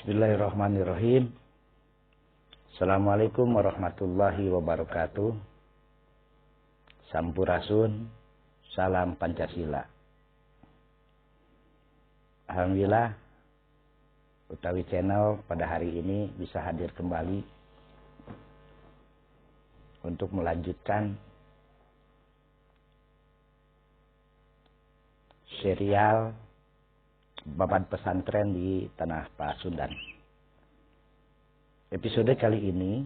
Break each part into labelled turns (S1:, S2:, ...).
S1: Bismillahirrahmanirrahim. Assalamualaikum warahmatullahi wabarakatuh. Sampurasun, salam Pancasila. Alhamdulillah, utawi channel pada hari ini bisa hadir kembali untuk melanjutkan serial Babat Pesantren di Tanah Pasundan. Episode kali ini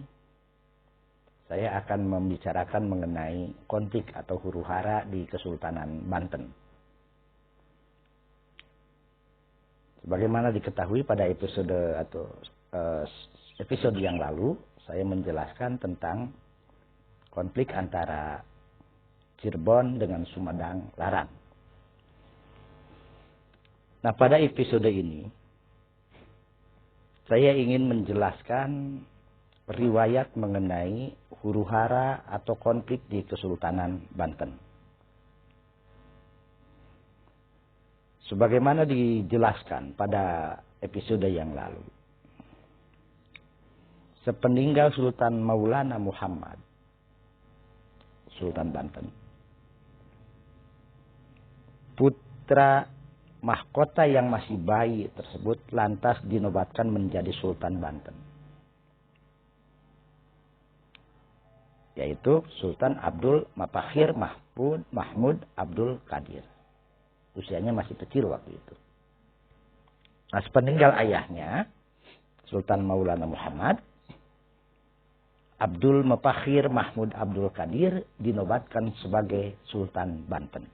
S1: saya akan membicarakan mengenai konflik atau huru-hara di Kesultanan Banten. Sebagaimana diketahui pada episode yang lalu, saya menjelaskan tentang konflik antara Cirebon dengan Sumedang Larang. Nah, pada episode ini saya ingin menjelaskan riwayat mengenai huru-hara atau konflik di Kesultanan Banten. Sebagaimana dijelaskan pada episode yang lalu, sepeninggal Sultan Maulana Muhammad, Sultan Banten, putra mahkota yang masih bayi tersebut lantas dinobatkan menjadi Sultan Banten, yaitu Sultan Abdul Mutakhir Mahmud Abdul Qadir. Usianya masih kecil waktu itu. Nah, sepeninggal ayahnya, Sultan Maulana Muhammad, Abdul Mutakhir Mahmud Abdul Qadir dinobatkan sebagai Sultan Banten.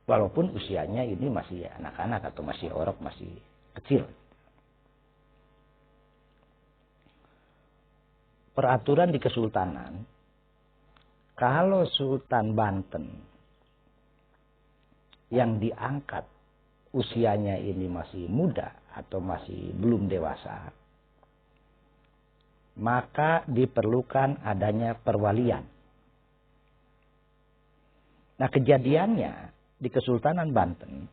S1: Walaupun usianya ini masih anak-anak atau masih orok, masih kecil. Peraturan di Kesultanan, kalau Sultan Banten yang diangkat usianya ini masih muda atau masih belum dewasa, maka diperlukan adanya perwalian. Nah, kejadiannya di Kesultanan Banten,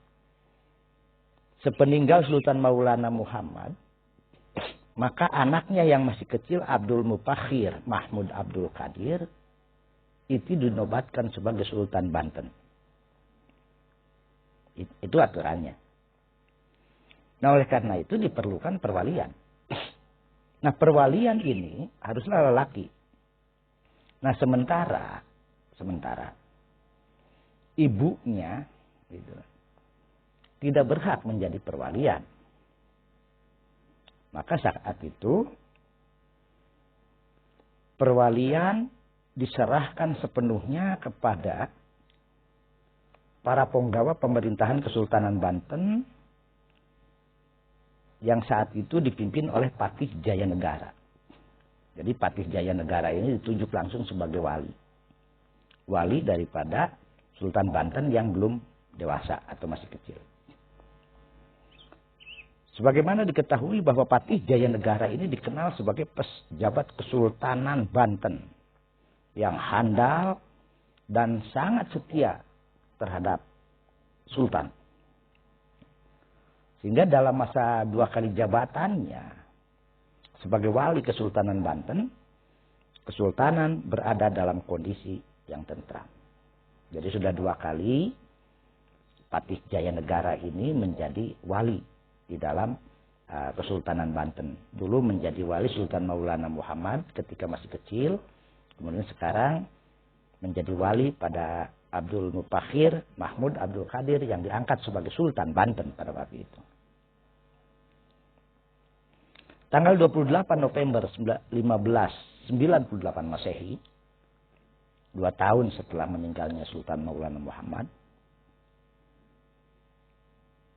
S1: sepeninggal Sultan Maulana Muhammad, maka anaknya yang masih kecil, Abdul Mutakhir Mahmud Abdul Qadir, itu dinobatkan sebagai Sultan Banten. Itu aturannya. Nah, oleh karena itu diperlukan perwalian. Nah, perwalian ini haruslah lelaki. Nah, sementara ibunya tidak berhak menjadi perwalian. Maka saat itu perwalian diserahkan sepenuhnya kepada para penggawa pemerintahan Kesultanan Banten yang saat itu dipimpin oleh Patih Jayanegara. Jadi Patih Jayanegara ini ditunjuk langsung sebagai wali. Wali daripada Sultan Banten yang belum dewasa atau masih kecil. Sebagaimana diketahui bahwa Patih Jayanegara ini dikenal sebagai pejabat Kesultanan Banten yang handal dan sangat setia terhadap Sultan. Sehingga dalam masa 2 kali jabatannya sebagai wali Kesultanan Banten, Kesultanan berada dalam kondisi yang tentram. Jadi sudah 2 kali Patih Jayanegara ini menjadi wali di dalam Kesultanan Banten. Dulu menjadi wali Sultan Maulana Muhammad ketika masih kecil. Kemudian sekarang menjadi wali pada Abdul Mutakhir Mahmud Abdul Qadir yang diangkat sebagai Sultan Banten pada waktu itu. Tanggal 28 November 1598 Masehi, 2 tahun setelah meninggalnya Sultan Maulana Muhammad,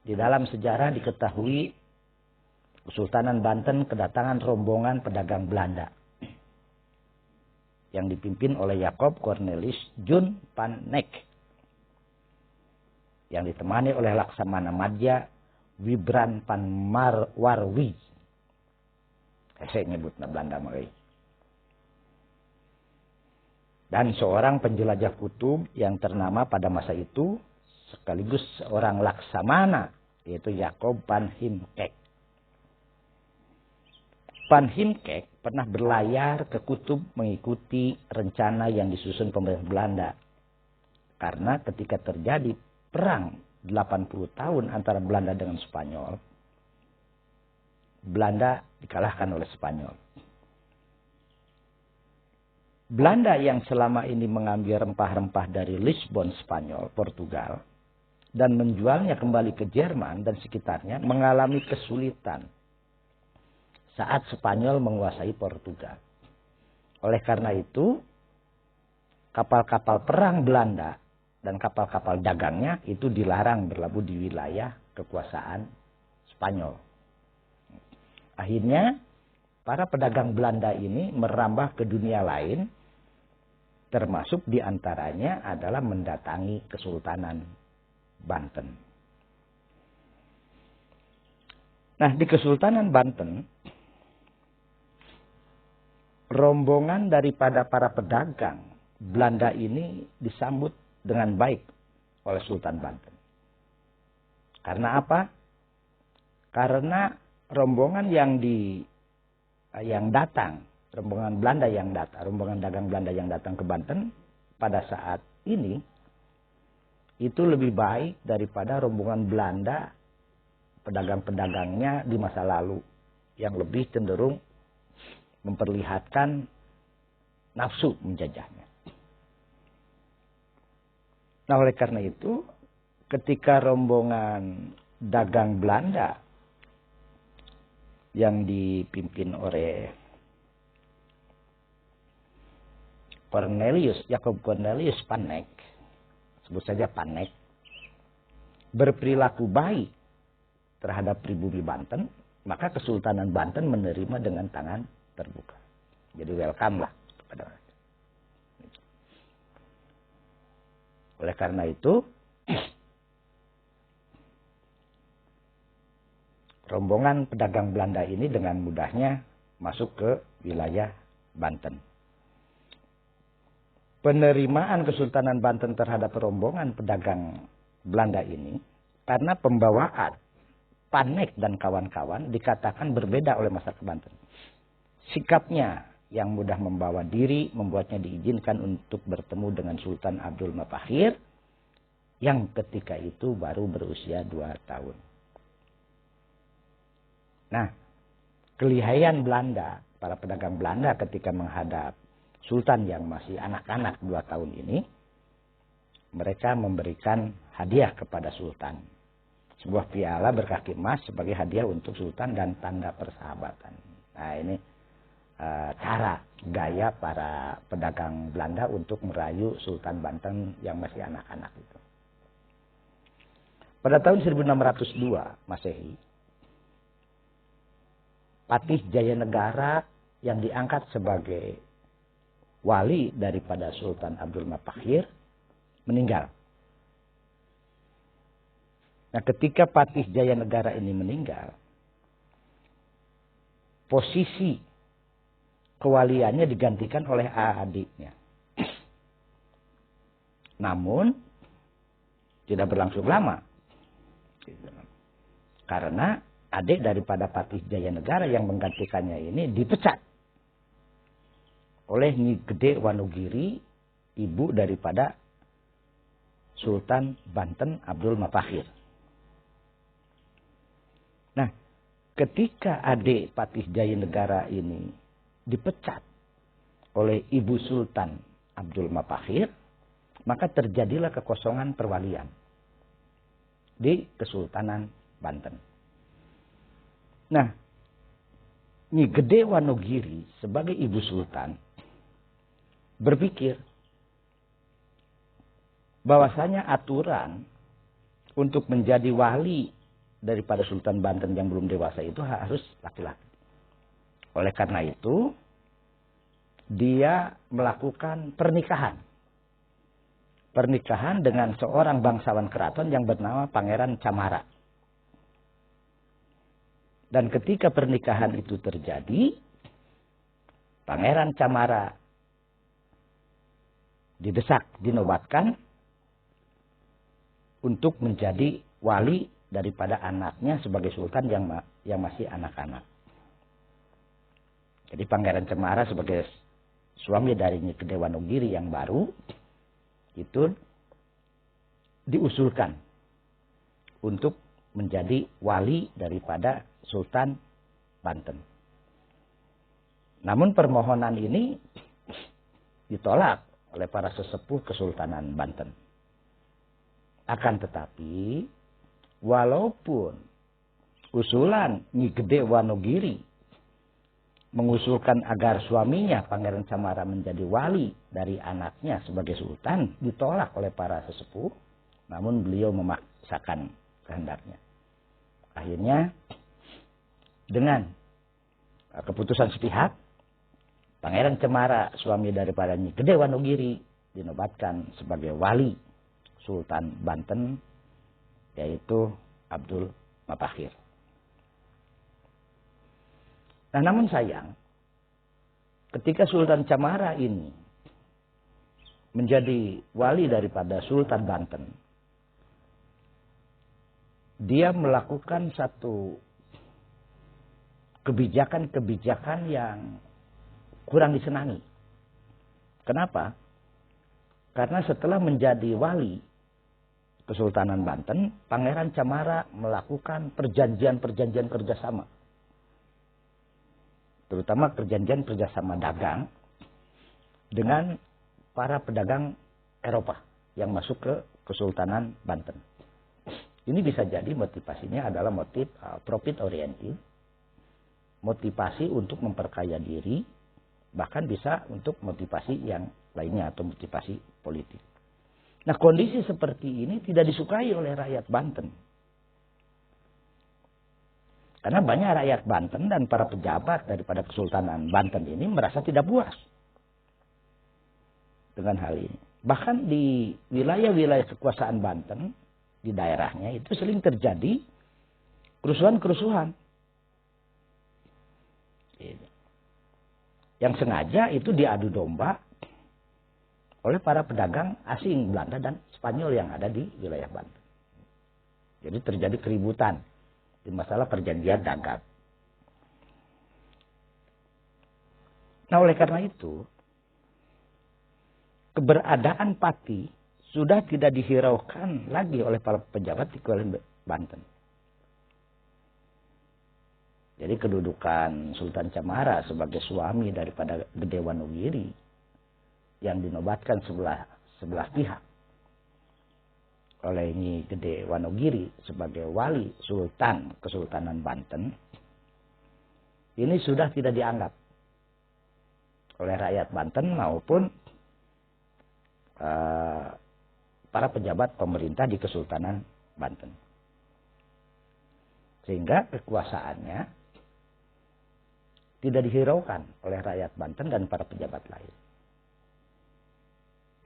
S1: di dalam sejarah diketahui Kesultanan Banten kedatangan rombongan pedagang Belanda yang dipimpin oleh Jacob Cornelis Jun van Neck, yang ditemani oleh Laksamana Madja Wibran van Warwi. Saya nyebutnya Belanda mulai. Dan seorang penjelajah kutub yang ternama pada masa itu, sekaligus seorang laksamana yaitu Jacob van Heemskerck. Van Heemskerck pernah berlayar ke kutub mengikuti rencana yang disusun pemerintah Belanda. Karena ketika terjadi perang 80 tahun antara Belanda dengan Spanyol, Belanda dikalahkan oleh Spanyol. Belanda yang selama ini mengambil rempah-rempah dari Lisbon, Spanyol, Portugal, dan menjualnya kembali ke Jerman dan sekitarnya mengalami kesulitan saat Spanyol menguasai Portugal. Oleh karena itu, kapal-kapal perang Belanda dan kapal-kapal dagangnya itu dilarang berlabuh di wilayah kekuasaan Spanyol. Akhirnya, para pedagang Belanda ini merambah ke dunia lain, termasuk diantaranya adalah mendatangi Kesultanan Banten. Nah, di Kesultanan Banten, rombongan daripada para pedagang Belanda ini disambut dengan baik oleh Sultan Banten. Karena apa? Karena rombongan rombongan Belanda yang datang, rombongan dagang Belanda yang datang ke Banten pada saat ini itu lebih baik daripada rombongan Belanda pedagang-pedagangnya di masa lalu yang lebih cenderung memperlihatkan nafsu menjajahnya. Nah, oleh karena itu, ketika rombongan dagang Belanda yang dipimpin oleh Jacob Cornelius van Eyck, sebut saja Van Eyck, berperilaku baik terhadap pribumi Banten, maka Kesultanan Banten menerima dengan tangan terbuka. Jadi welcome lah kepada mereka. Oleh karena itu, rombongan pedagang Belanda ini dengan mudahnya masuk ke wilayah Banten. Penerimaan Kesultanan Banten terhadap rombongan pedagang Belanda ini karena pembawaan Van Eyck dan kawan-kawan dikatakan berbeda oleh masyarakat Banten. Sikapnya yang mudah membawa diri membuatnya diizinkan untuk bertemu dengan Sultan Abdul Mutakhir yang ketika itu baru berusia 2 tahun. Nah, kelihayan Belanda, para pedagang Belanda ketika menghadap Sultan yang masih anak-anak 2 tahun ini, mereka memberikan hadiah kepada Sultan. Sebuah piala berkaki emas sebagai hadiah untuk Sultan dan tanda persahabatan. Nah, ini cara gaya para pedagang Belanda untuk merayu Sultan Banten yang masih anak-anak itu. Pada tahun 1602 Masehi, Patih Jayanegara yang diangkat sebagai wali daripada Sultan Abdul Mutakhir meninggal. Nah, ketika Patih Jayanegara ini meninggal, posisi kewaliannya digantikan oleh adiknya. Namun, tidak berlangsung lama. Karena adik daripada Patih Jayanegara yang menggantikannya ini dipecat oleh Nyi Gede Wanugiri, ibu daripada Sultan Banten Abdul Mutakhir. Nah, ketika adik Patih Jayanegara ini dipecat oleh ibu Sultan Abdul Mutakhir, maka terjadilah kekosongan perwalian di Kesultanan Banten. Nah, Nyi Gede Wanugiri sebagai ibu Sultan berpikir bahwasanya aturan untuk menjadi wali daripada Sultan Banten yang belum dewasa itu harus laki-laki. Oleh karena itu, dia melakukan pernikahan. Pernikahan dengan seorang bangsawan keraton yang bernama Pangeran Camara. Dan ketika pernikahan itu terjadi, Pangeran Camara didesak, dinobatkan untuk menjadi wali daripada anaknya sebagai sultan yang masih anak-anak. Jadi Pangeran Cemara sebagai suami dari Nyi Gede Wanogiri yang baru itu diusulkan untuk menjadi wali daripada Sultan Banten. Namun permohonan ini ditolak oleh para sesepuh Kesultanan Banten. Akan tetapi, walaupun usulan Nyi Gede Wanogiri mengusulkan agar suaminya Pangeran Cemara menjadi wali dari anaknya sebagai sultan, ditolak oleh para sesepuh, namun beliau memaksakan kehendaknya. Akhirnya, dengan keputusan sepihak, Pangeran Cemara, suami daripada Nyi Gede Wanogiri, dinobatkan sebagai wali Sultan Banten, yaitu Abdul Mutakhir. Nah, namun sayang, ketika Sultan Cemara ini menjadi wali daripada Sultan Banten, dia melakukan satu kebijakan-kebijakan yang kurang disenangi. Kenapa? Karena setelah menjadi wali Kesultanan Banten, Pangeran Cemara melakukan perjanjian-perjanjian kerjasama. Terutama perjanjian kerjasama dagang dengan para pedagang Eropa yang masuk ke Kesultanan Banten. Ini bisa jadi motivasinya adalah motif profit oriented, motivasi untuk memperkaya diri, bahkan bisa untuk motivasi yang lainnya atau motivasi politik. Nah, kondisi seperti ini tidak disukai oleh rakyat Banten. Karena banyak rakyat Banten dan para pejabat daripada Kesultanan Banten ini merasa tidak puas dengan hal ini. Bahkan di wilayah-wilayah kekuasaan Banten, di daerahnya itu sering terjadi kerusuhan-kerusuhan. Yang sengaja itu diadu domba oleh para pedagang asing Belanda dan Spanyol yang ada di wilayah Banten. Jadi terjadi keributan di masalah perjanjian dagang. Nah, oleh karena itu, keberadaan Pati sudah tidak dihiraukan lagi oleh para pejabat di wilayah Banten. Jadi kedudukan Sultan Cemara sebagai suami daripada Gede Wanogiri yang dinobatkan sebelah pihak oleh Nyi Gede Wanogiri sebagai wali Sultan Kesultanan Banten, ini sudah tidak dianggap oleh rakyat Banten maupun para pejabat pemerintah di Kesultanan Banten. Sehingga kekuasaannya tidak dihiraukan oleh rakyat Banten dan para pejabat lain.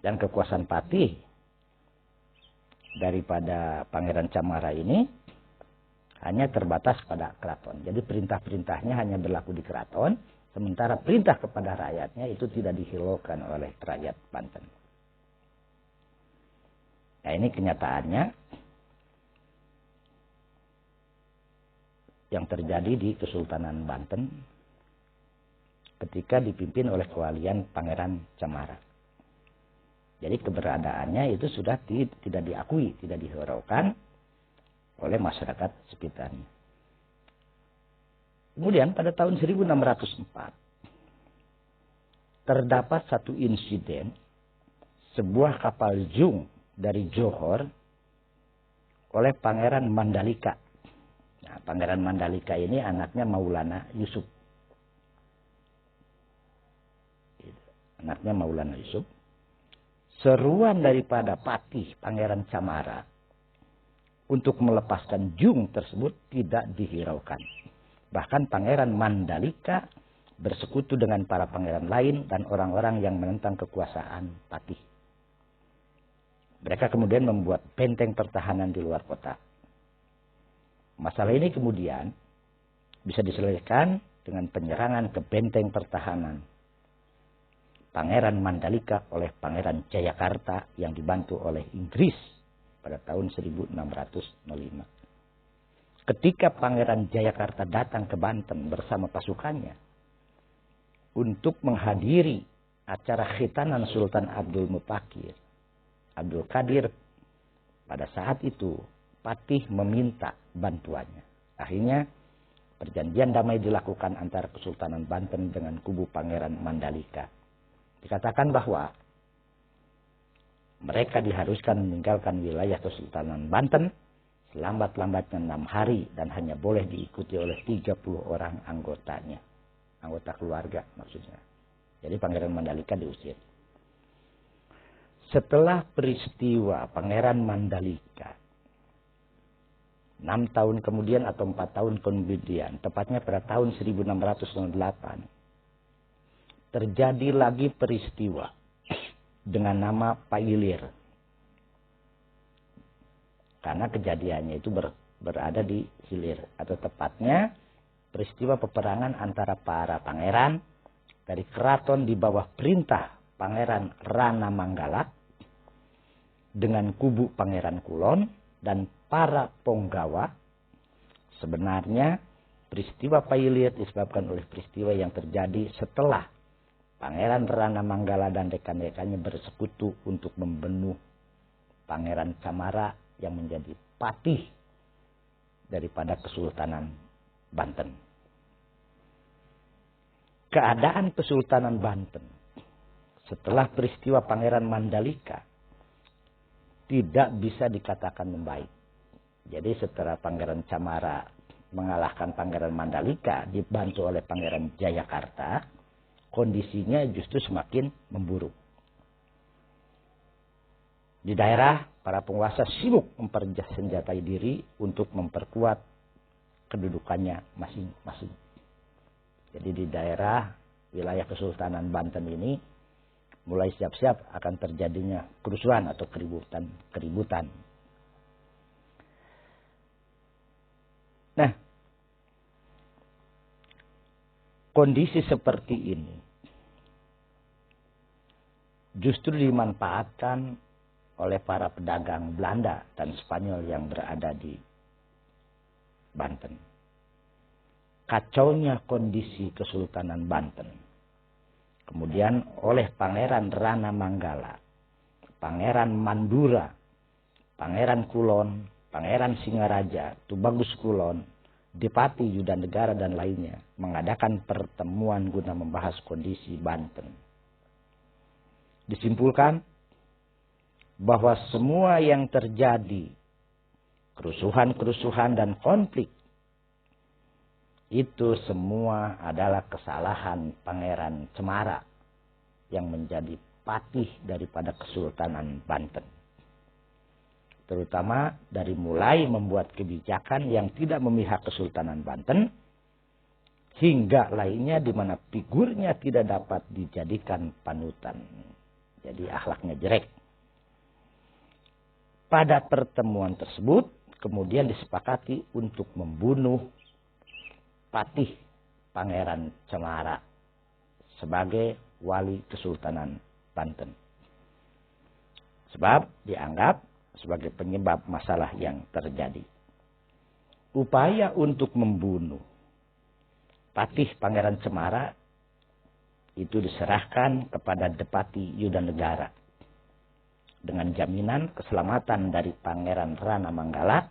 S1: Dan kekuasaan Pati daripada Pangeran Cemara ini hanya terbatas pada keraton. Jadi perintah-perintahnya hanya berlaku di keraton, sementara perintah kepada rakyatnya itu tidak dihiraukan oleh rakyat Banten. Nah, ini kenyataannya yang terjadi di Kesultanan Banten ketika dipimpin oleh kewalian Pangeran Cemara. Jadi keberadaannya itu sudah tidak diakui, tidak dihiraukan oleh masyarakat sekitarnya. Kemudian pada tahun 1604 terdapat satu insiden sebuah kapal jung dari Johor oleh Pangeran Mandalika. Nah, Pangeran Mandalika ini anaknya Maulana Yusuf. Anaknya Maulana Yusuf. Seruan daripada Pati Pangeran Cemara untuk melepaskan jung tersebut tidak dihiraukan. Bahkan Pangeran Mandalika bersekutu dengan para pangeran lain dan orang-orang yang menentang kekuasaan Pati. Mereka kemudian membuat benteng pertahanan di luar kota. Masalah ini kemudian bisa diselesaikan dengan penyerangan ke benteng pertahanan Pangeran Mandalika oleh Pangeran Jayakarta yang dibantu oleh Inggris pada tahun 1605. ketika Pangeran Jayakarta datang ke Banten bersama pasukannya untuk menghadiri acara khitanan Sultan Abdul Qadir, pada saat itu Patih meminta bantuannya. Akhirnya perjanjian damai dilakukan antara Kesultanan Banten dengan kubu Pangeran Mandalika. Dikatakan bahwa mereka diharuskan meninggalkan wilayah Kesultanan Banten selambat-lambatnya 6 hari dan hanya boleh diikuti oleh 30 orang anggotanya. Anggota keluarga maksudnya. Jadi Pangeran Mandalika diusir. Setelah peristiwa Pangeran Mandalika, 6 tahun kemudian atau 4 tahun kemudian, tepatnya pada tahun 1608, terjadi lagi peristiwa dengan nama Pailir. Karena kejadiannya itu berada di hilir, atau tepatnya peristiwa peperangan antara para pangeran dari keraton di bawah perintah Pangeran Rana Manggala dengan kubu Pangeran Kulon dan para Ponggawa. Sebenarnya peristiwa Pailir disebabkan oleh peristiwa yang terjadi setelah Pangeran Rana Manggala dan rekan-rekannya bersekutu untuk membunuh Pangeran Camara yang menjadi patih daripada Kesultanan Banten. Keadaan Kesultanan Banten setelah peristiwa Pangeran Mandalika tidak bisa dikatakan membaik. Jadi setelah Pangeran Camara mengalahkan Pangeran Mandalika dibantu oleh Pangeran Jayakarta, kondisinya justru semakin memburuk. Di daerah, para penguasa sibuk mempersenjatai diri untuk memperkuat kedudukannya masing-masing. Jadi di daerah wilayah Kesultanan Banten ini mulai siap-siap akan terjadinya kerusuhan atau keributan. Nah, kondisi seperti ini justru dimanfaatkan oleh para pedagang Belanda dan Spanyol yang berada di Banten. Kacaunya kondisi Kesultanan Banten kemudian oleh Pangeran Rana Manggala, Pangeran Mandura, Pangeran Kulon, Pangeran Singaraja, Tubagus Kulon, Dipati Yudanegara dan lainnya mengadakan pertemuan guna membahas kondisi Banten. Disimpulkan bahwa semua yang terjadi, kerusuhan-kerusuhan dan konflik, itu semua adalah kesalahan Pangeran Cemara yang menjadi patih daripada Kesultanan Banten. Terutama dari mulai membuat kebijakan yang tidak memihak Kesultanan Banten, hingga lainnya di mana figurnya tidak dapat dijadikan panutan. Jadi akhlaknya jelek. Pada pertemuan tersebut kemudian disepakati untuk membunuh patih Pangeran Cemara sebagai wali Kesultanan Banten. Sebab dianggap sebagai penyebab masalah yang terjadi. Upaya untuk membunuh patih Pangeran Cemara itu diserahkan kepada Depati Yudanegara dengan jaminan keselamatan dari Pangeran Rana Manggala,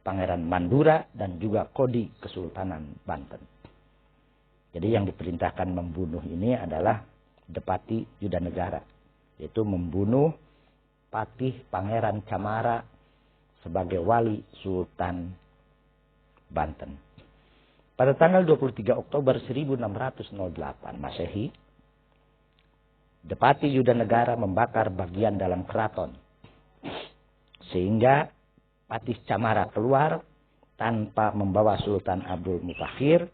S1: Pangeran Mandura, dan juga Kodi Kesultanan Banten. Jadi yang diperintahkan membunuh ini adalah Depati Yudanegara, yaitu membunuh patih Pangeran Camara sebagai wali Sultan Banten. Pada tanggal 23 Oktober 1608 Masehi, Depati Yudanegara membakar bagian dalam keraton, sehingga patih Camara keluar tanpa membawa Sultan Abdul Mutakhir.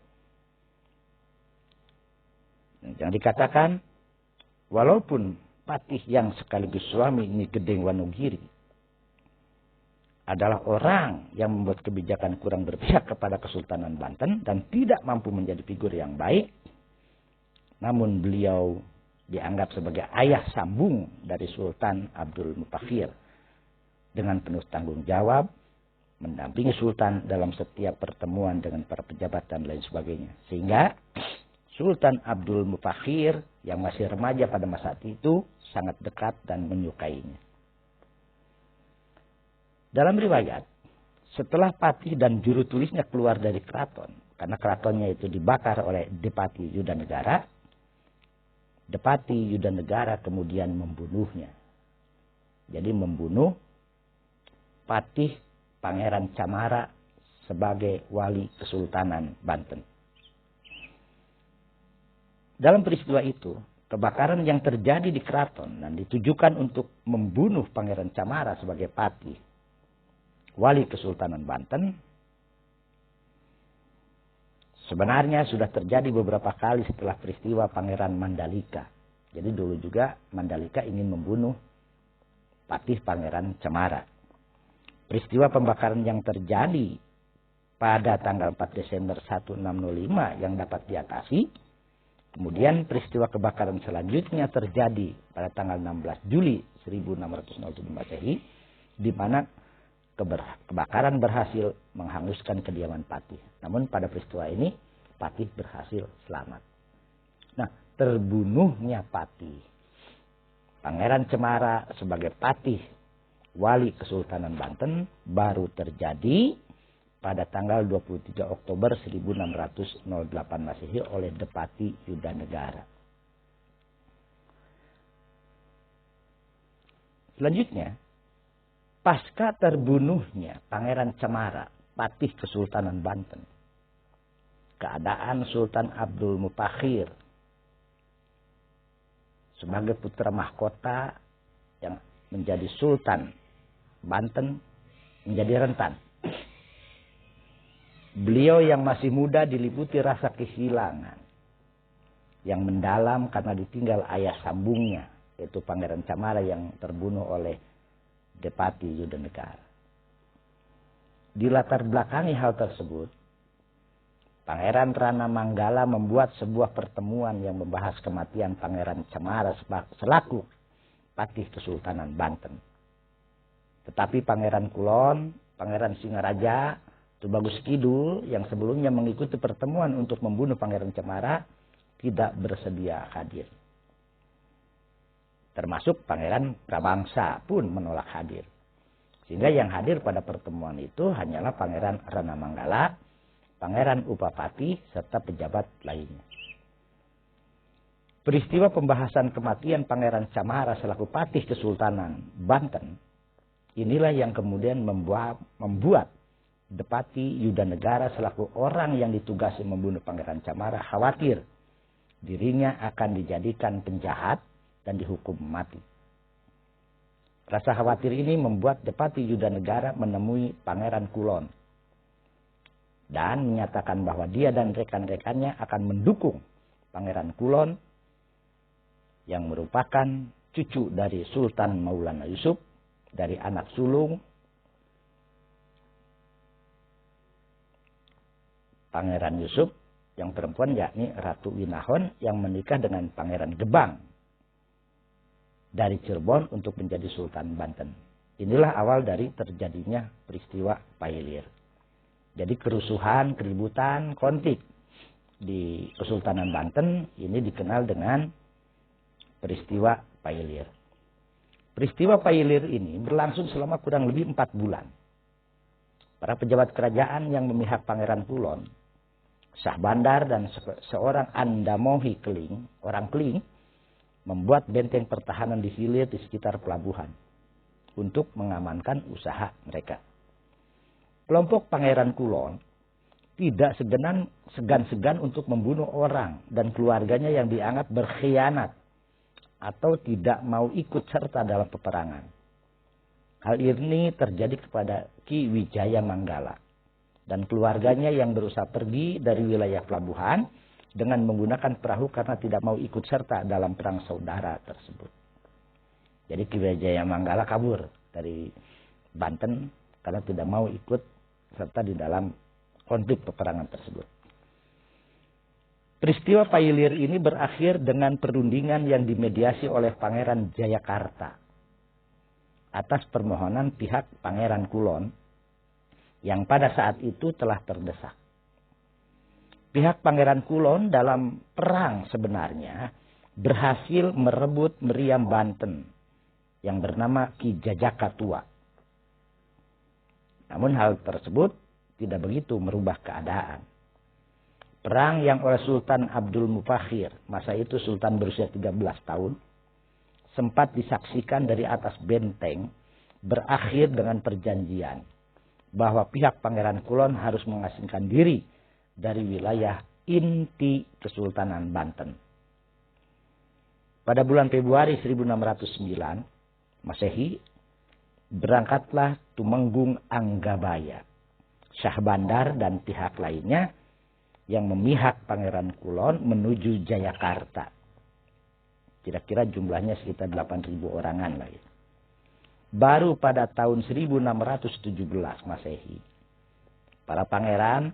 S1: Yang dikatakan, walaupun patih yang sekaligus suami ini Gedeng Wanugiri adalah orang yang membuat kebijakan kurang berpihak kepada Kesultanan Banten dan tidak mampu menjadi figur yang baik, namun beliau dianggap sebagai ayah sambung dari Sultan Abdul Mutakhir. Dengan penuh tanggung jawab, mendampingi Sultan dalam setiap pertemuan dengan para pejabat dan lain sebagainya. Sehingga Sultan Abdul Mufakhir yang masih remaja pada masa itu sangat dekat dan menyukainya. Dalam riwayat, setelah patih dan juru tulisnya keluar dari keraton, karena keratonnya itu dibakar oleh Depati Yudanegara, Depati Yudanegara kemudian membunuhnya. Jadi membunuh Patih Pangeran Camara sebagai wali Kesultanan Banten. Dalam peristiwa itu, kebakaran yang terjadi di keraton dan ditujukan untuk membunuh Pangeran Camara sebagai patih wali Kesultanan Banten sebenarnya sudah terjadi beberapa kali setelah peristiwa Pangeran Mandalika. Jadi dulu juga Mandalika ingin membunuh patih Pangeran Cemara. Peristiwa pembakaran yang terjadi pada tanggal 4 Desember 1605 yang dapat diatasi. Kemudian peristiwa kebakaran selanjutnya terjadi pada tanggal 16 Juli 1607 Masehi, di mana kebakaran berhasil menghanguskan kediaman patih. Namun pada peristiwa ini patih berhasil selamat. Nah, terbunuhnya patih Pangeran Cemara sebagai patih wali Kesultanan Banten baru terjadi pada tanggal 23 Oktober 1608 Masehi oleh Depati Yudanegara. Selanjutnya, pasca terbunuhnya Pangeran Cemara, patih Kesultanan Banten, keadaan Sultan Abdul Mufakhir sebagai putra mahkota yang menjadi Sultan Banten menjadi rentan. Beliau yang masih muda diliputi rasa kehilangan yang mendalam karena ditinggal ayah sambungnya, yaitu Pangeran Camara yang terbunuh oleh Depati Yudanegara. Di latar belakangi hal tersebut, Pangeran Rana Manggala membuat sebuah pertemuan yang membahas kematian Pangeran Cemara selaku patih Kesultanan Banten. Tetapi Pangeran Kulon, Pangeran Singaraja, Tubagus Kidul yang sebelumnya mengikuti pertemuan untuk membunuh Pangeran Cemara tidak bersedia hadir. Termasuk Pangeran Prabangsa pun menolak hadir. Sehingga yang hadir pada pertemuan itu hanyalah Pangeran Rana Manggala, Pangeran Upapati, serta pejabat lainnya. Peristiwa pembahasan kematian Pangeran Camara selaku patih Kesultanan Banten, inilah yang kemudian membuat Depati Yudanegara selaku orang yang ditugasi membunuh Pangeran Camara khawatir dirinya akan dijadikan penjahat dan dihukum mati. Rasa khawatir ini membuat Depati Yudanegara menemui Pangeran Kulon dan menyatakan bahwa dia dan rekan-rekannya akan mendukung Pangeran Kulon yang merupakan cucu dari Sultan Maulana Yusuf dari anak sulung Pangeran Yusuf yang perempuan, yakni Ratu Winahon yang menikah dengan Pangeran Gebang dari Cirebon untuk menjadi Sultan Banten. Inilah awal dari terjadinya peristiwa Pailir. Jadi kerusuhan, keributan, konflik di Kesultanan Banten ini dikenal dengan peristiwa Pailir. Peristiwa Pailir ini berlangsung selama kurang lebih 4 bulan. Para pejabat kerajaan yang memihak Pangeran Kulon, Syah Bandar dan seorang Andamohi Keling, orang Keling, membuat benteng pertahanan di hilir di sekitar pelabuhan untuk mengamankan usaha mereka. Kelompok Pangeran Kulon tidak segan-segan untuk membunuh orang dan keluarganya yang dianggap berkhianat atau tidak mau ikut serta dalam peperangan. Hal ini terjadi kepada Ki Wijaya Manggala dan keluarganya yang berusaha pergi dari wilayah pelabuhan dengan menggunakan perahu karena tidak mau ikut serta dalam perang saudara tersebut. Jadi Ki Wijaya Manggala kabur dari Banten karena tidak mau ikut serta di dalam konflik peperangan tersebut. Peristiwa Pailir ini berakhir dengan perundingan yang dimediasi oleh Pangeran Jayakarta atas permohonan pihak Pangeran Kulon yang pada saat itu telah terdesak. Pihak Pangeran Kulon dalam perang sebenarnya berhasil merebut meriam Banten yang bernama Ki Jajaka Tua. Namun hal tersebut tidak begitu merubah keadaan. Perang yang oleh Sultan Abdul Mufakhir, masa itu Sultan berusia 13 tahun, sempat disaksikan dari atas benteng, berakhir dengan perjanjian bahwa pihak Pangeran Kulon harus mengasingkan diri dari wilayah inti Kesultanan Banten. Pada bulan Februari 1609 Masehi, berangkatlah Tumenggung Anggabaya, Syah Bandar dan pihak lainnya yang memihak Pangeran Kulon menuju Jayakarta. Kira-kira jumlahnya sekitar 8.000 orangan lah ya. Baru pada tahun 1617 Masehi, para pangeran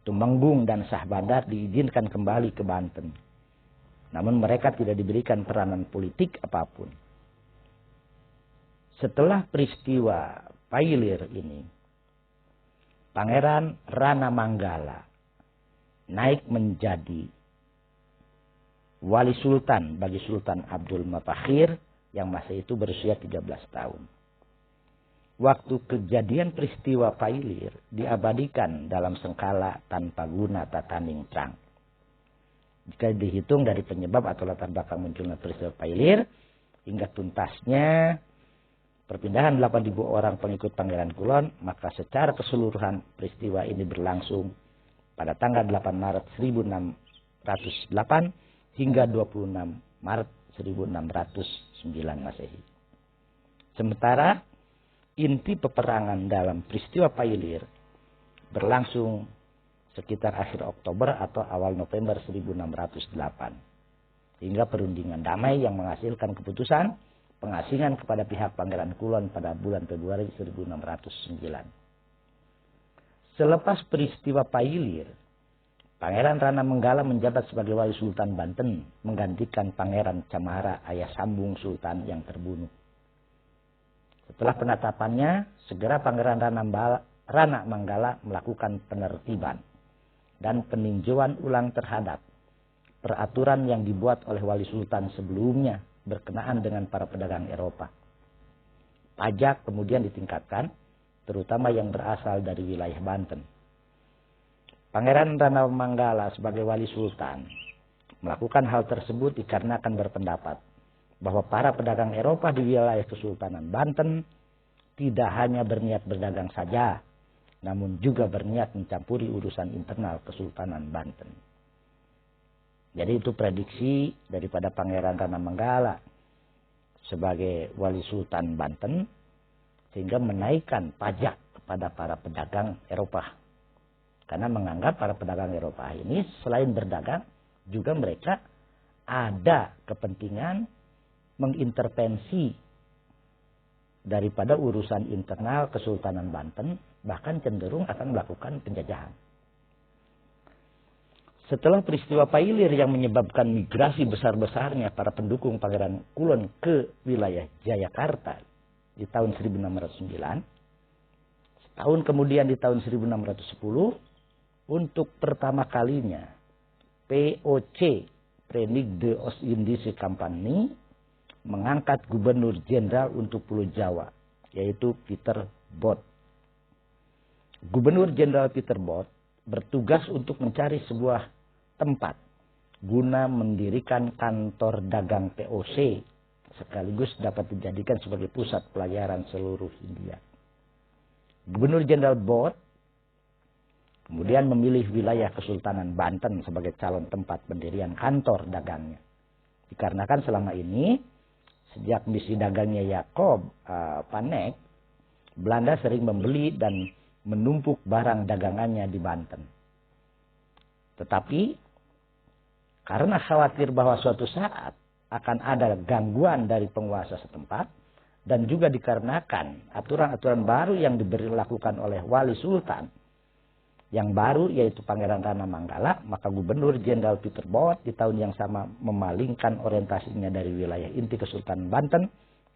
S1: Tumenggung dan Syah Bandar diizinkan kembali ke Banten. Namun mereka tidak diberikan peranan politik apapun. Setelah peristiwa Pailir ini, Pangeran Rana Manggala naik menjadi wali sultan bagi Sultan Abdul Mufakhir yang masa itu berusia 13 tahun. Waktu kejadian peristiwa Pailir diabadikan dalam Sengkala Tanpa Guna Tataning Trang. Jika dihitung dari penyebab atau latar belakang munculnya peristiwa Pailir hingga tuntasnya perpindahan 8.000 orang pengikut Pangeran Kulon, maka secara keseluruhan peristiwa ini berlangsung pada tanggal 8 Maret 1608 hingga 26 Maret 1609 Masehi. Sementara inti peperangan dalam peristiwa Pailir berlangsung sekitar akhir Oktober atau awal November 1608 hingga perundingan damai yang menghasilkan keputusan pengasingan kepada pihak Pangeran Kulon pada bulan Februari 1609. Selepas peristiwa Pailir, Pangeran Rana Manggala menjabat sebagai wali Sultan Banten, menggantikan Pangeran Camara ayah sambung Sultan yang terbunuh. Setelah penetapannya, segera Pangeran Rana Manggala melakukan penertiban dan peninjauan ulang terhadap peraturan yang dibuat oleh wali Sultan sebelumnya berkenaan dengan para pedagang Eropa. Pajak kemudian ditingkatkan, terutama yang berasal dari wilayah Banten. Pangeran Rana Manggala sebagai wali sultan melakukan hal tersebut dikarenakan berpendapat bahwa para pedagang Eropa di wilayah Kesultanan Banten tidak hanya berniat berdagang saja, namun juga berniat mencampuri urusan internal Kesultanan Banten. Jadi itu prediksi daripada Pangeran Rana Manggala sebagai wali Sultan Banten, sehingga menaikkan pajak kepada para pedagang Eropa. Karena menganggap para pedagang Eropa ini selain berdagang, juga mereka ada kepentingan mengintervensi daripada urusan internal Kesultanan Banten, bahkan cenderung akan melakukan penjajahan. Setelah peristiwa Pailir yang menyebabkan migrasi besar-besarnya para pendukung Pangeran Kulon ke wilayah Jayakarta di tahun 1609, setahun kemudian di tahun 1610, untuk pertama kalinya POC, Verenigde de Oost-Indische Compagnie, mengangkat gubernur jenderal untuk Pulau Jawa, yaitu Pieter Both. Gubernur jenderal Pieter Both bertugas untuk mencari sebuah tempat guna mendirikan kantor dagang POC, sekaligus dapat dijadikan sebagai pusat pelayaran seluruh Hindia. Gubernur jenderal Both kemudian memilih wilayah Kesultanan Banten sebagai calon tempat pendirian kantor dagangnya. Dikarenakan selama ini, sejak misi dagangnya Jacob Panek, Belanda sering membeli dan menumpuk barang dagangannya di Banten. Tetapi, karena khawatir bahwa suatu saat akan ada gangguan dari penguasa setempat, dan juga dikarenakan aturan-aturan baru yang diberlakukan oleh wali sultan, yang baru yaitu Pangeran Rana Manggala, maka Gubernur Jenderal Pieter Both di tahun yang sama memalingkan orientasinya dari wilayah inti Kesultanan Banten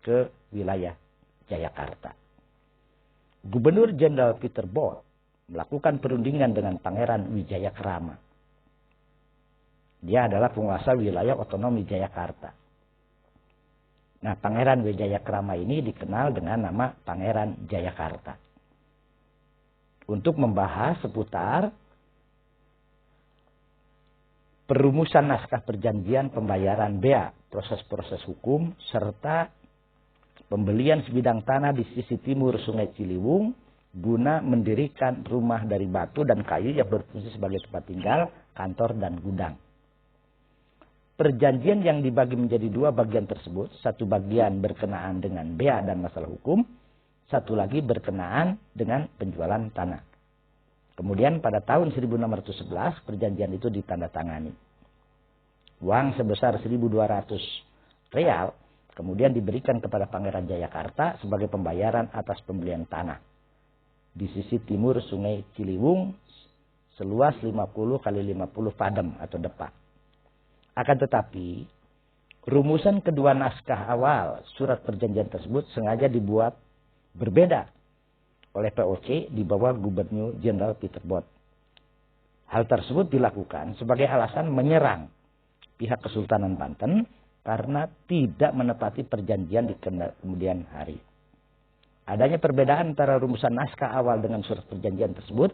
S1: ke wilayah Jayakarta. Gubernur Jenderal Peter Both melakukan perundingan dengan Pangeran Wijayakrama. Dia adalah penguasa wilayah otonomi Jayakarta. Nah, Pangeran Wijayakrama ini dikenal dengan nama Pangeran Jayakarta. Untuk membahas seputar perumusan naskah perjanjian pembayaran bea, proses-proses hukum, serta pembelian sebidang tanah di sisi timur Sungai Ciliwung guna mendirikan rumah dari batu dan kayu yang berfungsi sebagai tempat tinggal, kantor, dan gudang. Perjanjian yang dibagi menjadi dua bagian tersebut, satu bagian berkenaan dengan bea dan masalah hukum, satu lagi berkenaan dengan penjualan tanah. Kemudian pada tahun 1611 perjanjian itu ditandatangani. Uang sebesar 1.200 real kemudian diberikan kepada Pangeran Jayakarta sebagai pembayaran atas pembelian tanah di sisi timur Sungai Ciliwung seluas 50 kali 50 padam atau depak. Akan tetapi, rumusan kedua naskah awal surat perjanjian tersebut sengaja dibuat berbeda oleh POC di bawah Gubernur Jenderal Peter Both. Hal tersebut dilakukan sebagai alasan menyerang pihak Kesultanan Banten karena tidak menepati perjanjian di kemudian hari. Adanya perbedaan antara rumusan naskah awal dengan surat perjanjian tersebut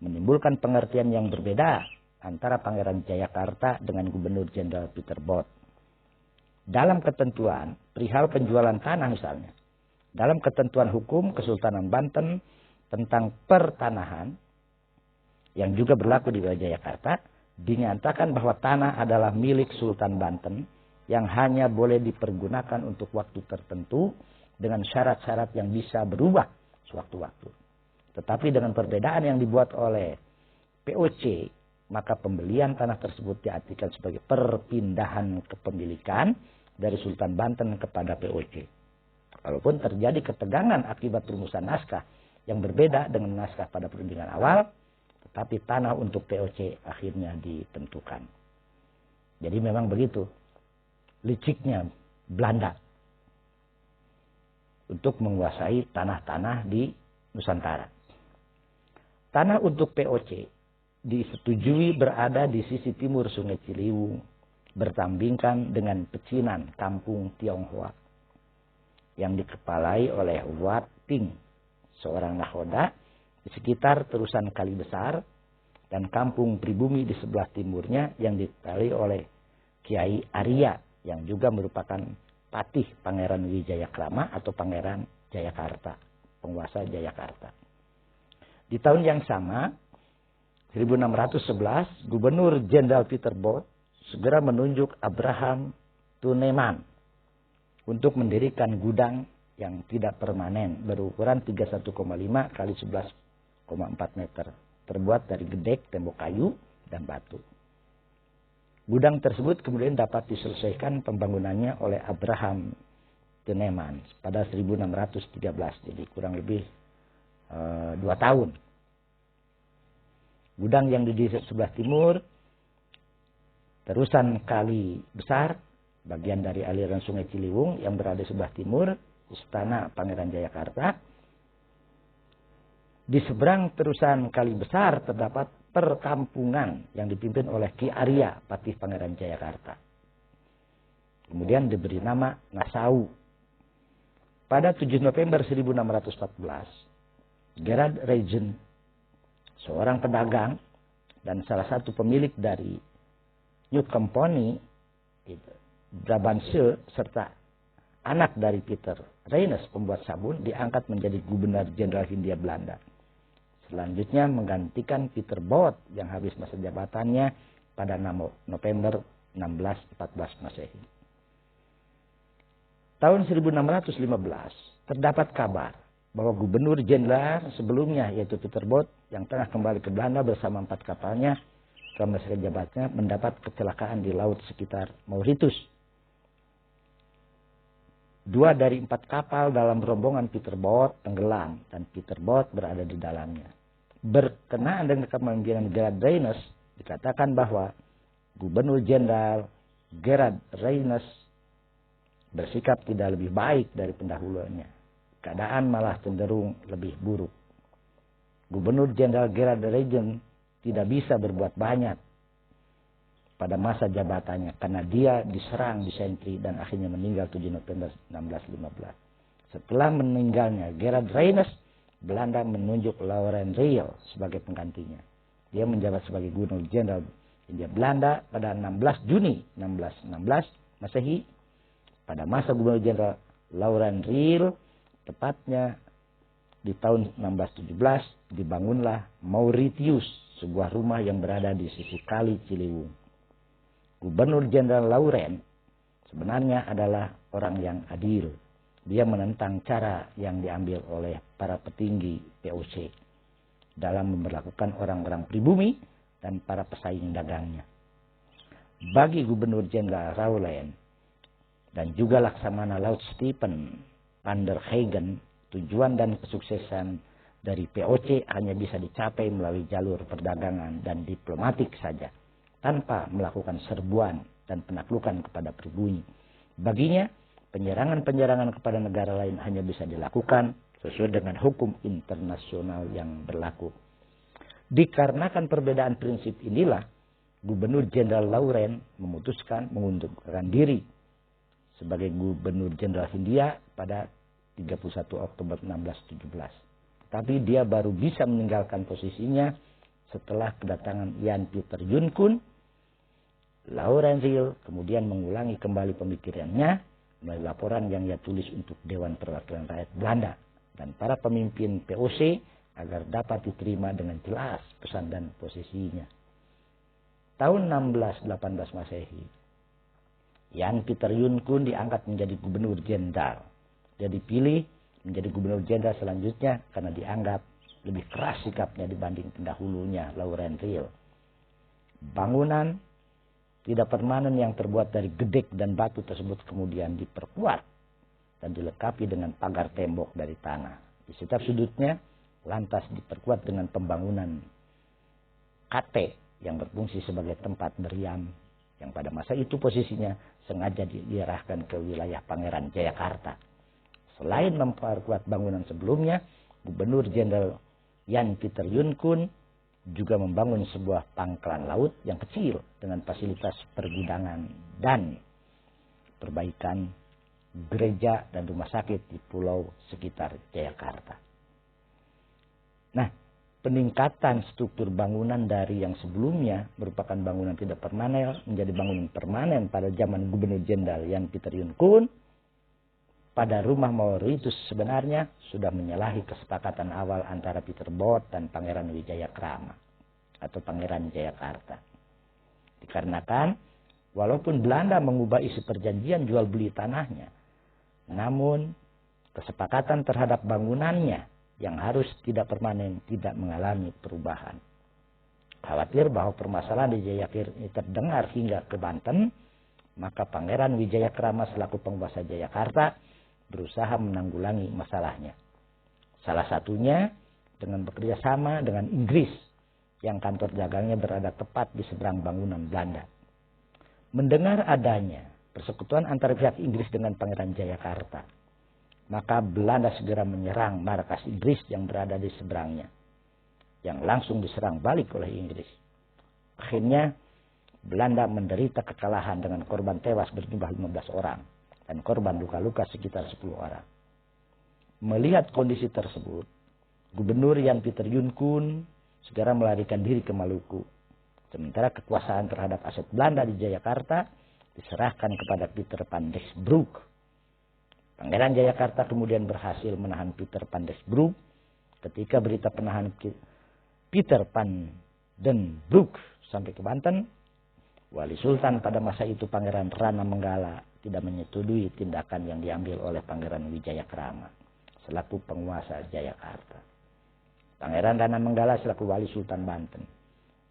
S1: menimbulkan pengertian yang berbeda antara Pangeran Jayakarta dengan Gubernur Jenderal Peter Both. Dalam ketentuan perihal penjualan tanah misalnya, dalam ketentuan hukum Kesultanan Banten tentang pertanahan yang juga berlaku di wilayah Jayakarta, dinyatakan bahwa tanah adalah milik Sultan Banten yang hanya boleh dipergunakan untuk waktu tertentu dengan syarat-syarat yang bisa berubah sewaktu-waktu. Tetapi dengan perbedaan yang dibuat oleh POC, maka pembelian tanah tersebut diartikan sebagai perpindahan kepemilikan dari Sultan Banten kepada POC. Walaupun terjadi ketegangan akibat rumusan naskah yang berbeda dengan naskah pada perundingan awal, tetapi tanah untuk POC akhirnya ditentukan. Jadi memang begitu liciknya Belanda untuk menguasai tanah-tanah di Nusantara. Tanah untuk POC disetujui berada di sisi timur Sungai Ciliwung, bertambingkan dengan pecinan kampung Tionghoa yang dikepalai oleh Wat Ting, seorang nahoda di sekitar terusan Kali Besar, dan kampung pribumi di sebelah timurnya yang dikepalai oleh Kiai Arya yang juga merupakan patih Pangeran Wijayakrama atau Pangeran Jayakarta, penguasa Jayakarta. Di tahun yang sama, 1611, Gubernur Jenderal Peter Both segera menunjuk Abraham Tuneman untuk mendirikan gudang yang tidak permanen berukuran 31,5 kali 11,4 meter. Terbuat dari gedek, tembok kayu, dan batu. Gudang tersebut kemudian dapat diselesaikan pembangunannya oleh Abraham Tuneman pada 1613. Jadi kurang lebih 2 tahun. Gudang yang di sebelah timur, terusan Kali Besar, bagian dari aliran Sungai Ciliwung yang berada di sebelah timur, Istana Pangeran Jayakarta. Di seberang terusan Kali Besar terdapat perkampungan yang dipimpin oleh Ki Arya, patih Pangeran Jayakarta. Kemudian diberi nama Nassau. Pada 7 November 1614, Gerard Regen, seorang pedagang dan salah satu pemilik dari New Company, Brabantse, serta anak dari Peter Reynes, pembuat sabun, diangkat menjadi Gubernur Jenderal Hindia Belanda. Selanjutnya menggantikan Peter Both yang habis masa jabatannya pada November 1614 Masehi. Tahun 1615 terdapat kabar bahwa Gubernur Jenderal sebelumnya yaitu Peter Both yang tengah kembali ke Belanda bersama 4 kapalnya selama masa jabatannya mendapat kecelakaan di laut sekitar Mauritius. 2 dari 4 kapal dalam rombongan Peter Both tenggelam dan Peter Both berada di dalamnya. Berkenaan dengan kepemimpinan Gerard Reynes, dikatakan bahwa Gubernur Jenderal Gerard Reynes bersikap tidak lebih baik dari pendahulunya. keadaan malah cenderung lebih buruk. Gubernur Jenderal Gerard Rejen tidak bisa berbuat banyak pada masa jabatannya karena dia diserang di sentri dan akhirnya meninggal 7 November 1615. Setelah meninggalnya Gerard Reyners, Belanda menunjuk Laurens Riel sebagai penggantinya. Dia menjabat sebagai Gubernur Jenderal Hindia Belanda pada 16 Juni 1616 Masehi. Pada masa Gubernur Jenderal Laurens Riel, tepatnya di tahun 1617, dibangunlah Mauritius, sebuah rumah yang berada di sisi kali Ciliwung. Gubernur Jenderal Laurens sebenarnya adalah orang yang adil. Dia menentang cara yang diambil oleh para petinggi POC dalam memperlakukan orang-orang pribumi dan para pesaing dagangnya. Bagi Gubernur Jenderal Laurens dan juga Laksamana Laut Stephen van der Hagen, tujuan dan kesuksesan dari POC hanya bisa dicapai melalui jalur perdagangan dan diplomatik saja, tanpa melakukan serbuan dan penaklukan kepada pribumi. Baginya, penyerangan-penyerangan kepada negara lain hanya bisa dilakukan sesuai dengan hukum internasional yang berlaku. Dikarenakan perbedaan prinsip inilah, Gubernur Jenderal Laurens memutuskan mengundurkan diri sebagai Gubernur Jenderal Hindia pada 31 Oktober 1617. Tapi dia baru bisa meninggalkan posisinya setelah kedatangan Jan Pieter Junkun. Laurens Riel kemudian mengulangi kembali pemikirannya melalui laporan yang ia tulis untuk Dewan Perwakilan Rakyat Belanda dan para pemimpin POC agar dapat diterima dengan jelas pesan dan posisinya. Tahun 1618 Masehi, Jan Pieter Junkun diangkat menjadi Gubernur Jenderal. Dia dipilih menjadi Gubernur Jenderal selanjutnya karena dianggap lebih keras sikapnya dibanding pendahulunya Laurens Riel. Bangunan tidak permanen yang terbuat dari gedek dan batu tersebut kemudian diperkuat dan dilengkapi dengan pagar tembok dari tanah. Di setiap sudutnya lantas diperkuat dengan pembangunan kate yang berfungsi sebagai tempat meriam yang pada masa itu posisinya sengaja diarahkan ke wilayah Pangeran Jayakarta. Selain memperkuat bangunan sebelumnya, Gubernur Jenderal Jan Pieter Junkun juga membangun sebuah pangkalan laut yang kecil dengan fasilitas pergudangan dan perbaikan gereja dan rumah sakit di pulau sekitar Jayakarta. Nah, peningkatan struktur bangunan dari yang sebelumnya merupakan bangunan tidak permanen menjadi bangunan permanen pada zaman Gubernur Jenderal Jan Pieter Junkun pada rumah Mauritius sebenarnya sudah menyalahi kesepakatan awal antara Peter Both dan Pangeran Wijayakrama atau Pangeran Jayakarta. Dikarenakan walaupun Belanda mengubah isi perjanjian jual beli tanahnya, namun kesepakatan terhadap bangunannya yang harus tidak permanen tidak mengalami perubahan. Khawatir bahwa permasalahan di Jayapura ini terdengar hingga ke Banten, maka Pangeran Wijayakrama selaku penguasa Jayakarta berusaha menanggulangi masalahnya. Salah satunya dengan bekerja sama dengan Inggris yang kantor dagangnya berada tepat di seberang bangunan Belanda. Mendengar adanya persekutuan antara pihak Inggris dengan Pangeran Jayakarta, maka Belanda segera menyerang markas Inggris yang berada di seberangnya, yang langsung diserang balik oleh Inggris. Akhirnya Belanda menderita kekalahan dengan korban tewas berjumlah 15 orang dan korban luka-luka sekitar 10 orang. Melihat kondisi tersebut, Gubernur Jan Pieter Junkun segera melarikan diri ke Maluku. Sementara kekuasaan terhadap aset Belanda di Jayakarta diserahkan kepada Peter van den Broek. Pangeran Jayakarta kemudian berhasil menahan Peter van den Broek. Ketika berita penahanan Peter van den Broek sampai ke Banten, Wali Sultan pada masa itu Pangeran Rana Menggala tidak menyetujui tindakan yang diambil oleh Pangeran Wijayakrama selaku penguasa Jayakarta. Pangeran Rana Menggala selaku Wali Sultan Banten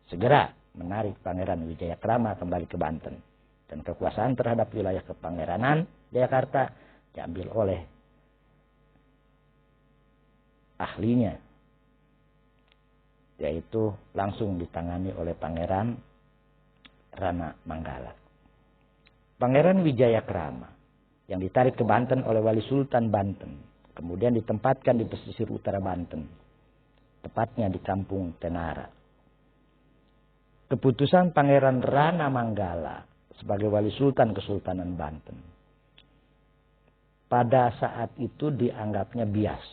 S1: segera menarik Pangeran Wijayakrama kembali ke Banten dan kekuasaan terhadap wilayah Kepangeranan Jayakarta diambil oleh ahlinya, yaitu langsung ditangani oleh Pangeran Rana Menggala. Pangeran Wijayakrama yang ditarik ke Banten oleh Wali Sultan Banten Kemudian ditempatkan di pesisir utara Banten, tepatnya di Kampung Tenara. Keputusan Pangeran Rana Manggala sebagai wali sultan Kesultanan Banten pada saat itu dianggapnya bias.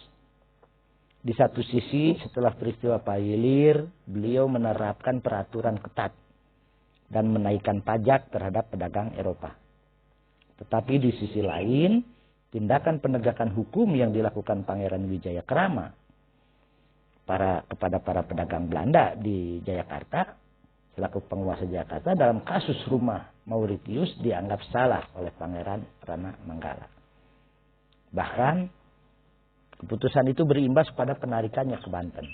S1: Di satu sisi setelah peristiwa Payilir, beliau menerapkan peraturan ketat dan menaikkan pajak terhadap pedagang Eropa. Tetapi di sisi lain, tindakan penegakan hukum yang dilakukan Pangeran Wijayakrama kepada para pedagang Belanda di Jayakarta, selaku penguasa Jakarta, dalam kasus rumah Mauritius dianggap salah oleh Pangeran Rana Manggala. Bahkan keputusan itu berimbas pada penarikannya ke Banten.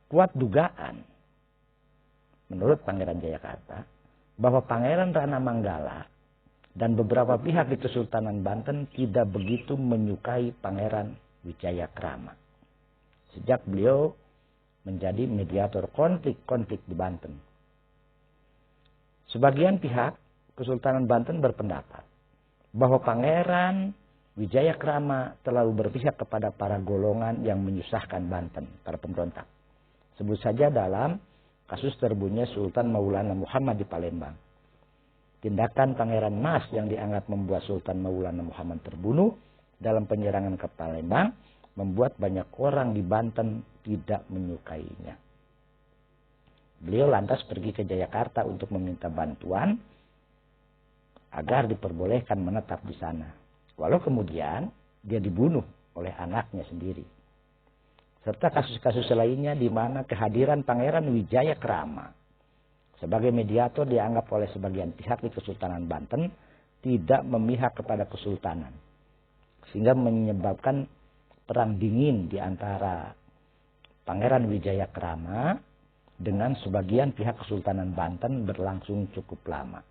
S1: Kuat dugaan menurut Pangeran Jayakarta bahwa Pangeran Rana Manggala dan beberapa pihak di Kesultanan Banten tidak begitu menyukai Pangeran Wijayakrama sejak beliau menjadi mediator konflik-konflik di Banten. Sebagian pihak Kesultanan Banten berpendapat bahwa Pangeran Wijayakrama terlalu berpihak kepada para golongan yang menyusahkan Banten, para pemberontak. Sebut saja dalam kasus terbunuhnya Sultan Maulana Muhammad di Palembang. Tindakan Pangeran Mas yang dianggap membuat Sultan Maulana Muhammad terbunuh dalam penyerangan ke Palembang membuat banyak orang di Banten tidak menyukainya. Beliau lantas pergi ke Jayakarta untuk meminta bantuan agar diperbolehkan menetap di sana. Walau kemudian dia dibunuh oleh anaknya sendiri. Serta kasus-kasus lainnya di mana kehadiran Pangeran Wijayakrama sebagai mediator dianggap oleh sebagian pihak di Kesultanan Banten tidak memihak kepada kesultanan. Sehingga menyebabkan perang dingin di antara Pangeran Wijayakrama dengan sebagian pihak Kesultanan Banten berlangsung cukup lama.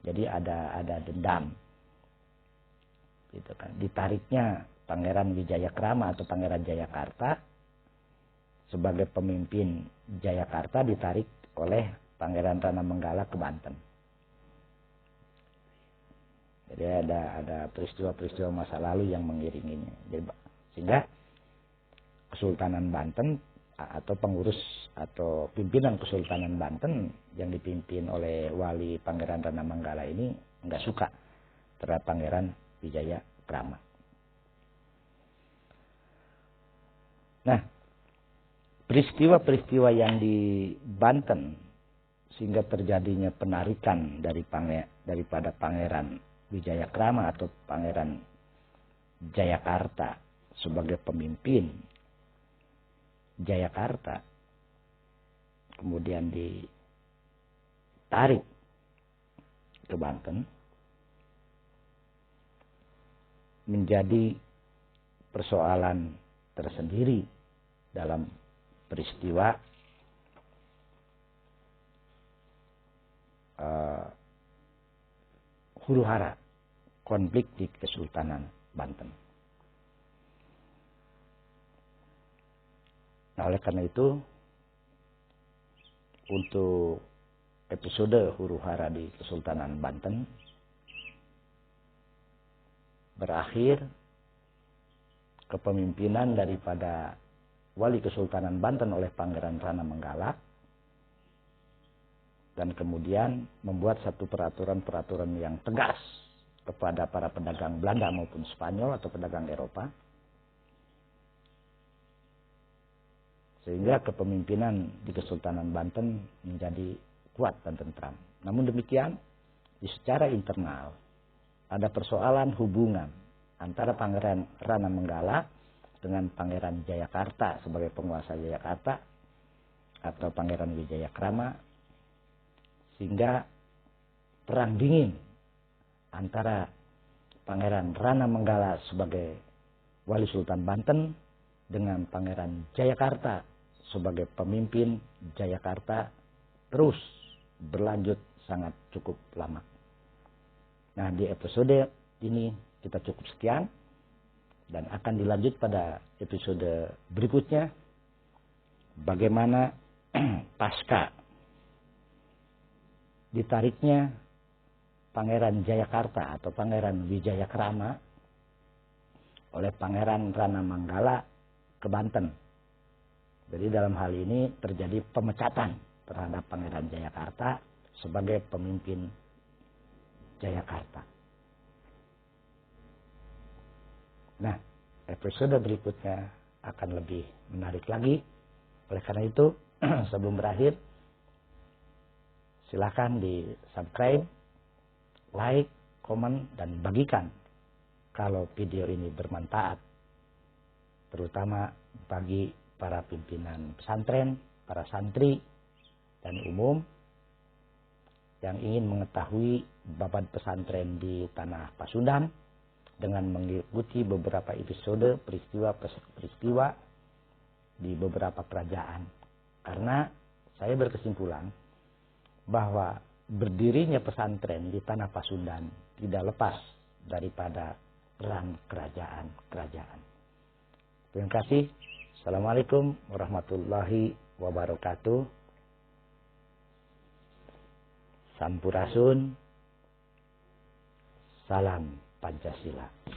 S1: Jadi ada dendam. Gitu kan. Ditariknya Pangeran Wijayakrama atau Pangeran Jayakarta sebagai pemimpin Jayakarta ditarik oleh Pangeran Rana Manggala ke Banten. Jadi ada peristiwa-peristiwa masa lalu yang mengiringinya. Jadi, sehingga Kesultanan Banten atau pengurus atau pimpinan Kesultanan Banten yang dipimpin oleh wali Pangeran Rana Manggala ini enggak suka terhadap Pangeran Wijayakrama. Nah, peristiwa-peristiwa yang di Banten sehingga terjadinya penarikan daripada Pangeran Wijayakrama atau Pangeran Jayakarta sebagai pemimpin Jayakarta, kemudian ditarik ke Banten, menjadi persoalan tersendiri dalam peristiwa huru-hara konflik di Kesultanan Banten. Nah, oleh karena itu, untuk episode huru-hara di Kesultanan Banten berakhir kepemimpinan daripada wali Kesultanan Banten oleh Pangeran Rana Manggala, dan kemudian membuat satu peraturan-peraturan yang tegas kepada para pedagang Belanda maupun Spanyol atau pedagang Eropa, sehingga kepemimpinan di Kesultanan Banten menjadi kuat dan tentram. Namun demikian, secara internal ada persoalan hubungan antara Pangeran Rana Manggala dengan Pangeran Jayakarta sebagai penguasa Jayakarta atau Pangeran Wijayakrama, sehingga perang dingin antara Pangeran Rana Manggala sebagai wali Sultan Banten dengan Pangeran Jayakarta sebagai pemimpin Jayakarta terus berlanjut sangat cukup lama. Nah, di episode ini kita cukup sekian dan akan dilanjut pada episode berikutnya bagaimana pasca ditariknya Pangeran Jayakarta atau Pangeran Wijayakrama oleh Pangeran Rana Manggala ke Banten. Jadi dalam hal ini terjadi pemecatan terhadap Pangeran Jayakarta sebagai pemimpin Jayakarta. Nah, episode berikutnya akan lebih menarik lagi. Oleh karena itu, sebelum berakhir, silakan di subscribe, like, komen, dan bagikan kalau video ini bermanfaat, terutama bagi para pimpinan pesantren, para santri, dan umum yang ingin mengetahui babat pesantren di tanah Pasundan dengan mengikuti beberapa episode peristiwa-peristiwa di beberapa kerajaan. Karena saya berkesimpulan bahwa berdirinya pesantren di tanah Pasundan tidak lepas daripada peran kerajaan-kerajaan. Terima kasih. Assalamualaikum warahmatullahi wabarakatuh. Sampurasun. Salam Pancasila.